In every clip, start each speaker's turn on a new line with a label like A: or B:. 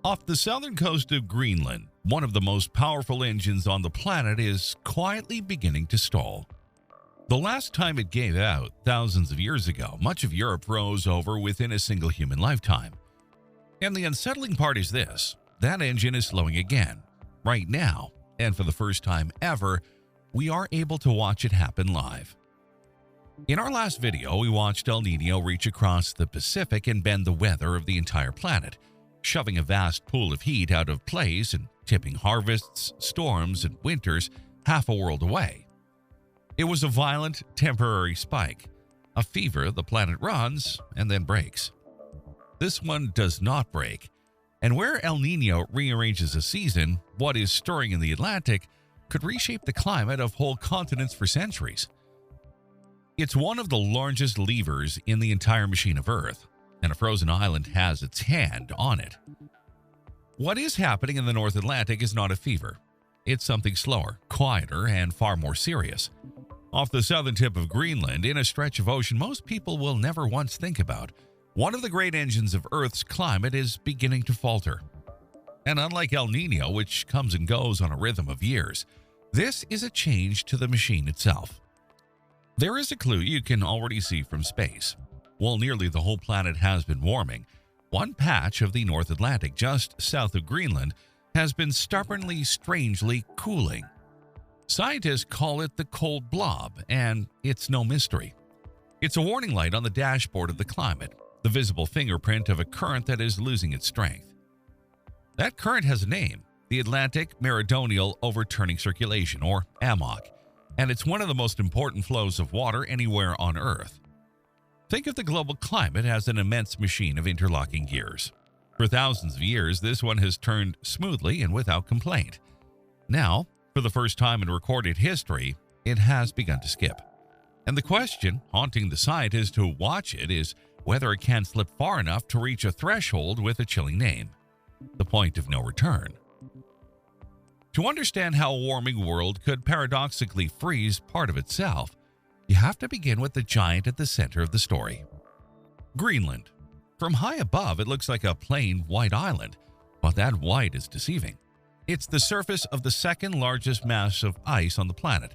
A: Off the southern coast of Greenland, one of the most powerful engines on the planet is quietly beginning to stall. The last time it gave out, thousands of years ago, much of Europe froze over within a single human lifetime. And the unsettling part is this: that engine is slowing again, right now, and for the first time ever, we are able to watch it happen live. In our last video, we watched El Niño reach across the Pacific and bend the weather of the entire planet, shoving a vast pool of heat out of place and tipping harvests, storms, and winters half a world away. It was a violent, temporary spike, a fever the planet runs and then breaks. This one does not break, and where El Niño rearranges a season, what is stirring in the Atlantic could reshape the climate of whole continents for centuries. It's one of the largest levers in the entire machine of Earth, and a frozen island has its hand on it. What is happening in the North Atlantic is not a fever. It's something slower, quieter, and far more serious. Off the southern tip of Greenland, in a stretch of ocean most people will never once think about, one of the great engines of Earth's climate is beginning to falter. And unlike El Niño, which comes and goes on a rhythm of years, this is a change to the machine itself. There is a clue you can already see from space. While nearly the whole planet has been warming, one patch of the North Atlantic just south of Greenland has been stubbornly, strangely cooling. Scientists call it the cold blob, and it's no mystery. It's a warning light on the dashboard of the climate, the visible fingerprint of a current that is losing its strength. That current has a name, the Atlantic Meridional Overturning Circulation, or AMOC, and it's one of the most important flows of water anywhere on Earth. Think of the global climate as an immense machine of interlocking gears. For thousands of years, this one has turned smoothly and without complaint. Now, for the first time in recorded history, it has begun to skip. And the question haunting the scientists who watch it is whether it can slip far enough to reach a threshold with a chilling name: the point of no return. To understand how a warming world could paradoxically freeze part of itself, you have to begin with the giant at the center of the story: Greenland. From high above, it looks like a plain white island, but that white is deceiving. It's the surface of the second largest mass of ice on the planet,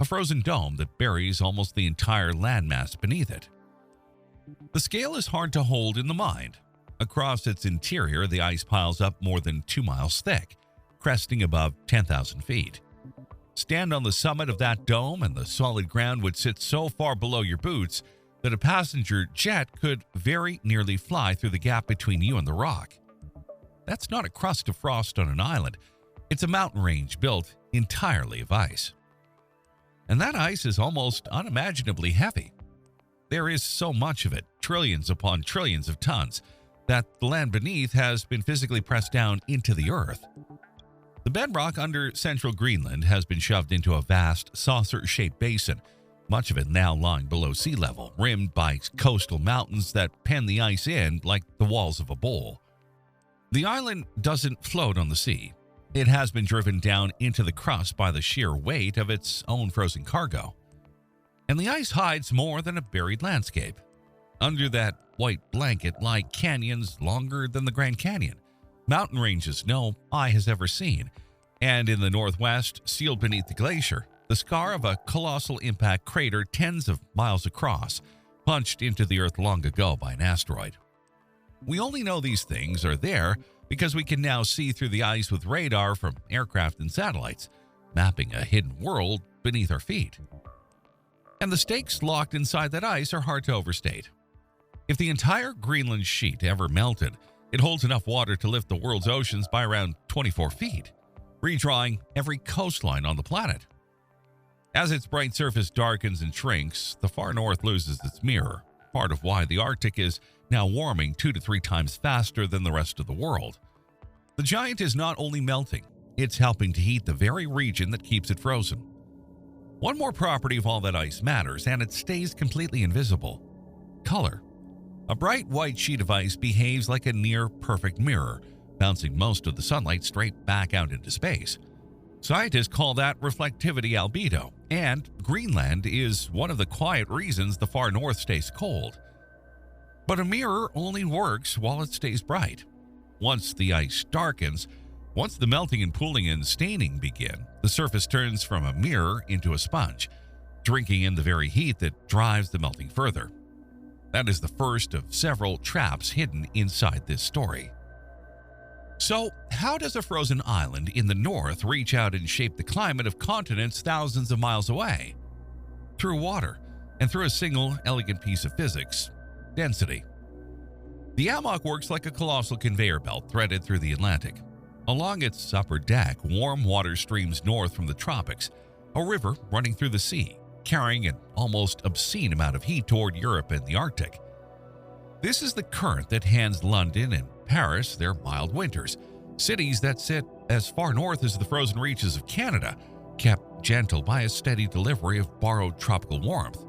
A: a frozen dome that buries almost the entire landmass beneath it. The scale is hard to hold in the mind. Across its interior, the ice piles up more than 2 miles thick, cresting above 10,000 feet. Stand on the summit of that dome and the solid ground would sit so far below your boots that a passenger jet could very nearly fly through the gap between you and the rock. That's not a crust of frost on an island. It's a mountain range built entirely of ice. And that ice is almost unimaginably heavy. There is so much of it, trillions upon trillions of tons, that the land beneath has been physically pressed down into the earth. The bedrock under central Greenland has been shoved into a vast, saucer-shaped basin, much of it now lying below sea level, rimmed by coastal mountains that pen the ice in like the walls of a bowl. The island doesn't float on the sea. It has been driven down into the crust by the sheer weight of its own frozen cargo. And the ice hides more than a buried landscape. Under that white blanket lie canyons longer than the Grand Canyon, mountain ranges no eye has ever seen, and in the northwest, sealed beneath the glacier, the scar of a colossal impact crater tens of miles across, punched into the earth long ago by an asteroid. We only know these things are there because we can now see through the ice with radar from aircraft and satellites, mapping a hidden world beneath our feet. And the stakes locked inside that ice are hard to overstate. If the entire Greenland sheet ever melted, it holds enough water to lift the world's oceans by around 24 feet, redrawing every coastline on the planet. As its bright surface darkens and shrinks, the far north loses its mirror, part of why the Arctic is now warming 2 to 3 times faster than the rest of the world. The giant is not only melting, it's helping to heat the very region that keeps it frozen. One more property of all that ice matters, and it stays completely invisible: color. A bright white sheet of ice behaves like a near-perfect mirror, bouncing most of the sunlight straight back out into space. Scientists call that reflectivity albedo, and Greenland is one of the quiet reasons the far north stays cold. But a mirror only works while it stays bright. once the ice darkens, once the melting and pooling and staining begin, the surface turns from a mirror into a sponge, drinking in the very heat that drives the melting further. That is the first of several traps hidden inside this story. So, how does a frozen island in the north reach out and shape the climate of continents thousands of miles away? Through water, and through a single elegant piece of physics: density. The AMOC works like a colossal conveyor belt threaded through the Atlantic. Along its upper deck, warm water streams north from the tropics, a river running through the sea, carrying an almost obscene amount of heat toward Europe and the Arctic. This is the current that hands London and Paris their mild winters, cities that sit as far north as the frozen reaches of Canada, kept gentle by a steady delivery of borrowed tropical warmth.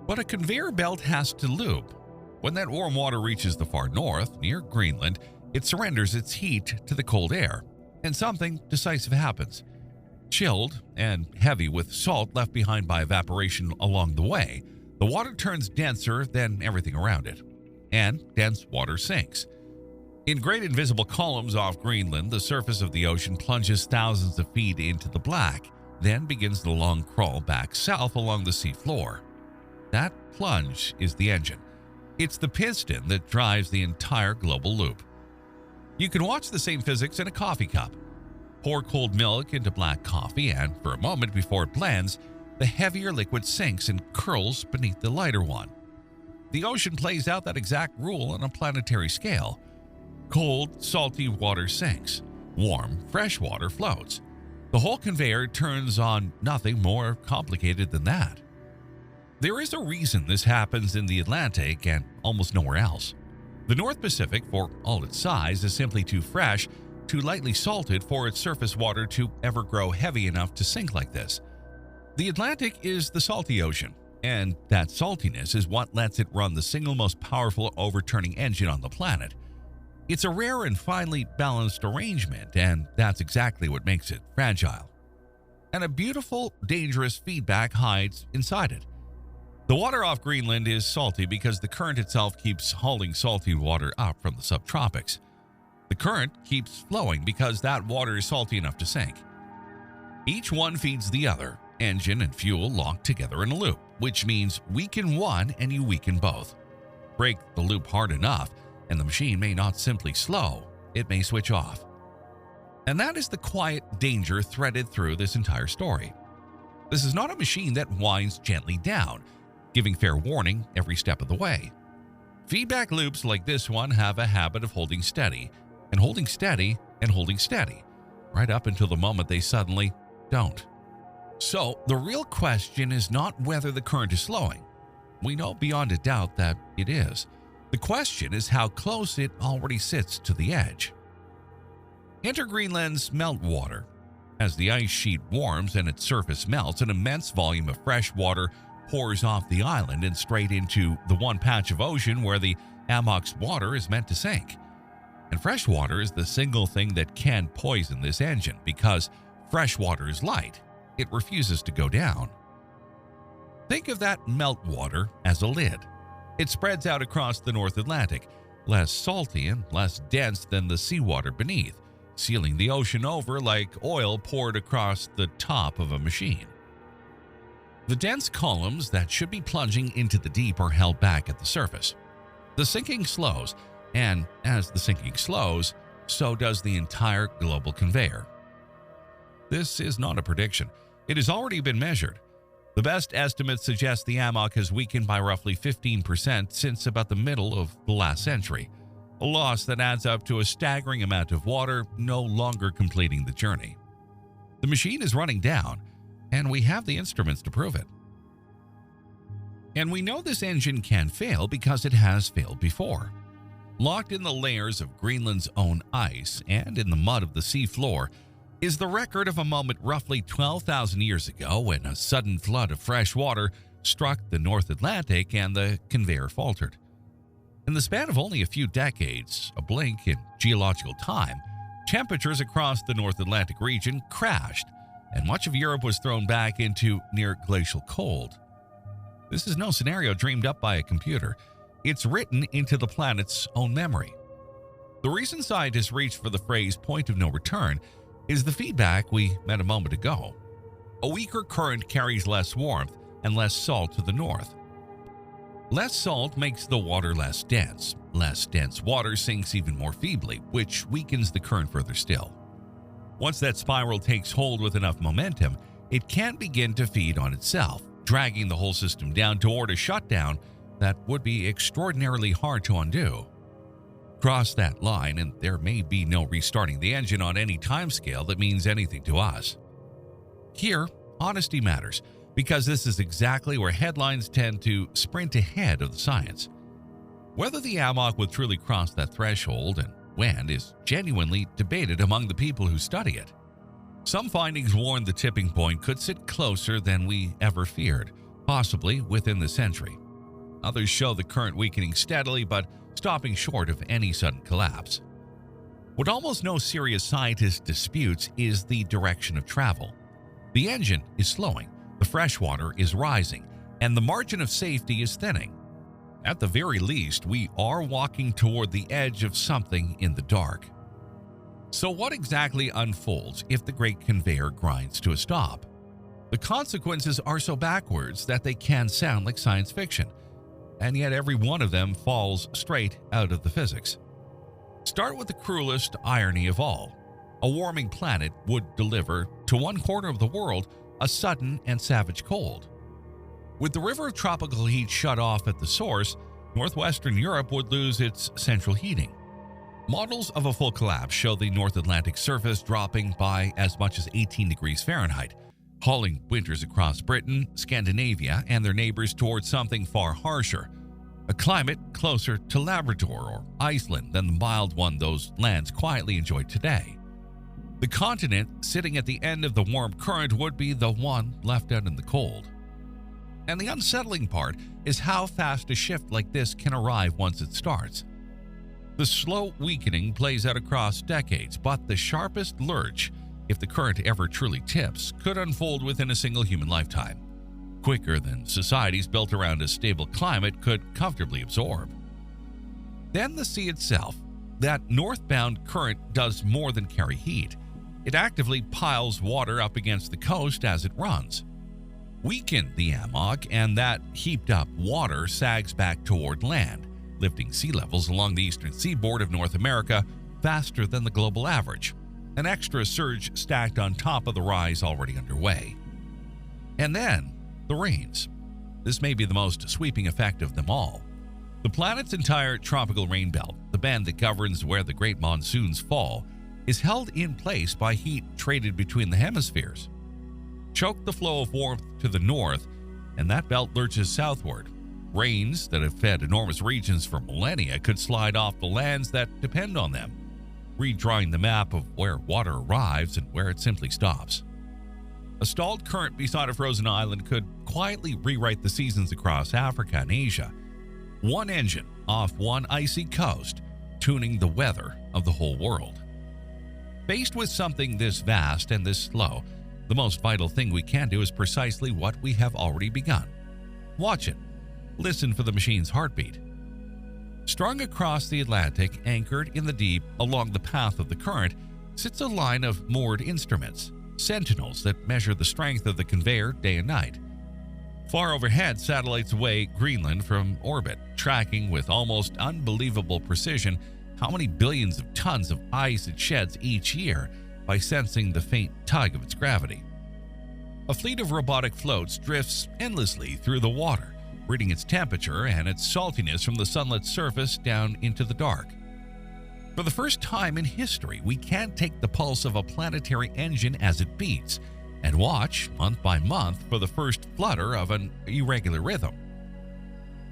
A: But a conveyor belt has to loop. When that warm water reaches the far north, near Greenland, it surrenders its heat to the cold air, and something decisive happens. Chilled and heavy with salt left behind by evaporation along the way, the water turns denser than everything around it, and dense water sinks. In great invisible columns off Greenland, the surface of the ocean plunges thousands of feet into the black, then begins the long crawl back south along the sea floor. That plunge is the engine. It's the piston that drives the entire global loop. You can watch the same physics in a coffee cup. Pour cold milk into black coffee, and for a moment before it blends, the heavier liquid sinks and curls beneath the lighter one. The ocean plays out that exact rule on a planetary scale. Cold, salty water sinks. Warm, fresh water floats. The whole conveyor turns on nothing more complicated than that. There is a reason this happens in the Atlantic and almost nowhere else. The North Pacific, for all its size, is simply too fresh, too lightly salted for its surface water to ever grow heavy enough to sink like this. The Atlantic is the salty ocean, and that saltiness is what lets it run the single most powerful overturning engine on the planet. It's a rare and finely balanced arrangement, and that's exactly what makes it fragile. And a beautiful, dangerous feedback hides inside it. The water off Greenland is salty because the current itself keeps hauling salty water up from the subtropics. The current keeps flowing because that water is salty enough to sink. Each one feeds the other, engine and fuel locked together in a loop, which means weaken one and you weaken both. Break the loop hard enough, and the machine may not simply slow, it may switch off. And that is the quiet danger threaded through this entire story. This is not a machine that winds gently down, giving fair warning every step of the way. Feedback loops like this one have a habit of holding steady, and holding steady, and holding steady, right up until the moment they suddenly don't. So, the real question is not whether the current is slowing. We know beyond a doubt that it is. The question is how close it already sits to the edge. Enter Greenland's meltwater. As the ice sheet warms and its surface melts, an immense volume of fresh water pours off the island and straight into the one patch of ocean where the AMOC's water is meant to sink. And fresh water is the single thing that can poison this engine because fresh water is light. It refuses to go down. Think of that meltwater as a lid. It spreads out across the North Atlantic, less salty and less dense than the seawater beneath, sealing the ocean over like oil poured across the top of a machine. The dense columns that should be plunging into the deep are held back at the surface. The sinking slows, and as the sinking slows, so does the entire global conveyor. This is not a prediction. It has already been measured. The best estimates suggest the AMOC has weakened by roughly 15% since about the middle of the last century, a loss that adds up to a staggering amount of water no longer completing the journey. The machine is running down, and we have the instruments to prove it. And we know this engine can fail because it has failed before. Locked in the layers of Greenland's own ice and in the mud of the sea floor is the record of a moment roughly 12,000 years ago when a sudden flood of fresh water struck the North Atlantic and the conveyor faltered. In the span of only a few decades, a blink in geological time, temperatures across the North Atlantic region crashed, and much of Europe was thrown back into near glacial cold. This is no scenario dreamed up by a computer. It's written into the planet's own memory. The reason scientists reach for the phrase point of no return is the feedback we met a moment ago. A weaker current carries less warmth and less salt to the north. Less salt makes the water less dense. Less dense water sinks even more feebly, which weakens the current further still. Once that spiral takes hold with enough momentum, it can begin to feed on itself, dragging the whole system down toward a shutdown that would be extraordinarily hard to undo. Cross that line and there may be no restarting the engine on any timescale that means anything to us. Here, honesty matters, because this is exactly where headlines tend to sprint ahead of the science. Whether the AMOC would truly cross that threshold and when is genuinely debated among the people who study it. Some findings warn the tipping point could sit closer than we ever feared, possibly within the century. Others show the current weakening steadily but stopping short of any sudden collapse. What almost no serious scientist disputes is the direction of travel. The engine is slowing, the freshwater is rising, and the margin of safety is thinning. At the very least, we are walking toward the edge of something in the dark. So what exactly unfolds if the Great Conveyor grinds to a stop? The consequences are so backwards that they can sound like science fiction, and yet every one of them falls straight out of the physics. Start with the cruelest irony of all. A warming planet would deliver to one corner of the world a sudden and savage cold. With the river of tropical heat shut off at the source, northwestern Europe would lose its central heating. Models of a full collapse show the North Atlantic surface dropping by as much as 18 degrees Fahrenheit, hauling winters across Britain, Scandinavia, and their neighbors towards something far harsher, a climate closer to Labrador or Iceland than the mild one those lands quietly enjoy today. The continent sitting at the end of the warm current would be the one left out in the cold. And the unsettling part is how fast a shift like this can arrive once it starts. The slow weakening plays out across decades, but the sharpest lurch, if the current ever truly tips, could unfold within a single human lifetime, quicker than societies built around a stable climate could comfortably absorb. Then the sea itself. That northbound current does more than carry heat. It actively piles water up against the coast as it runs. Weaken the AMOC, and that heaped-up water sags back toward land, lifting sea levels along the eastern seaboard of North America faster than the global average, an extra surge stacked on top of the rise already underway. And then, the rains. This may be the most sweeping effect of them all. The planet's entire tropical rain belt, the band that governs where the great monsoons fall, is held in place by heat traded between the hemispheres. Choke the flow of warmth to the north, and that belt lurches southward. Rains that have fed enormous regions for millennia could slide off the lands that depend on them, redrawing the map of where water arrives and where it simply stops. A stalled current beside a frozen island could quietly rewrite the seasons across Africa and Asia. One engine off one icy coast, tuning the weather of the whole world. Faced with something this vast and this slow, the most vital thing we can do is precisely what we have already begun. Watch it. Listen for the machine's heartbeat. Strung across the Atlantic, anchored in the deep along the path of the current, sits a line of moored instruments, sentinels that measure the strength of the conveyor day and night. Far overhead, satellites weigh Greenland from orbit, tracking with almost unbelievable precision how many billions of tons of ice it sheds each year by sensing the faint tug of its gravity. A fleet of robotic floats drifts endlessly through the water, reading its temperature and its saltiness from the sunlit surface down into the dark. For the first time in history, we can take the pulse of a planetary engine as it beats and watch, month by month, for the first flutter of an irregular rhythm.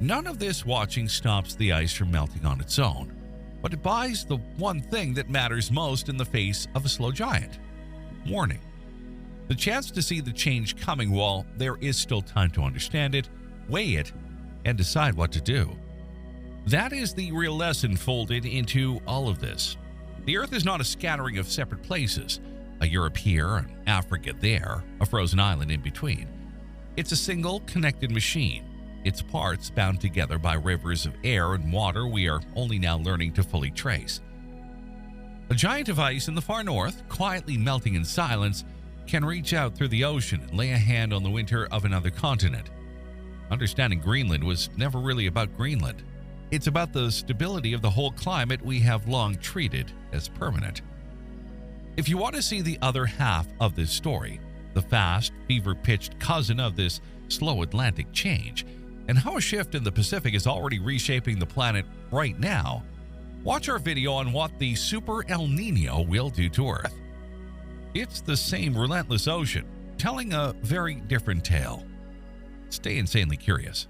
A: None of this watching stops the ice from melting on its own, but it buys the one thing that matters most in the face of a slow giant: warning. The chance to see the change coming while there is still time to understand it, weigh it, and decide what to do. That is the real lesson folded into all of this. The Earth is not a scattering of separate places, a Europe here, an Africa there, a frozen island in between. It's a single connected machine, its parts bound together by rivers of air and water we are only now learning to fully trace. A giant of ice in the far north, quietly melting in silence, can reach out through the ocean and lay a hand on the winter of another continent. Understanding Greenland was never really about Greenland. It's about the stability of the whole climate we have long treated as permanent. If you want to see the other half of this story, the fast, fever-pitched cousin of this slow Atlantic change, and how a shift in the Pacific is already reshaping the planet right now, watch our video on what the Super El Nino will do to Earth. It's the same relentless ocean, telling a very different tale. Stay insanely curious.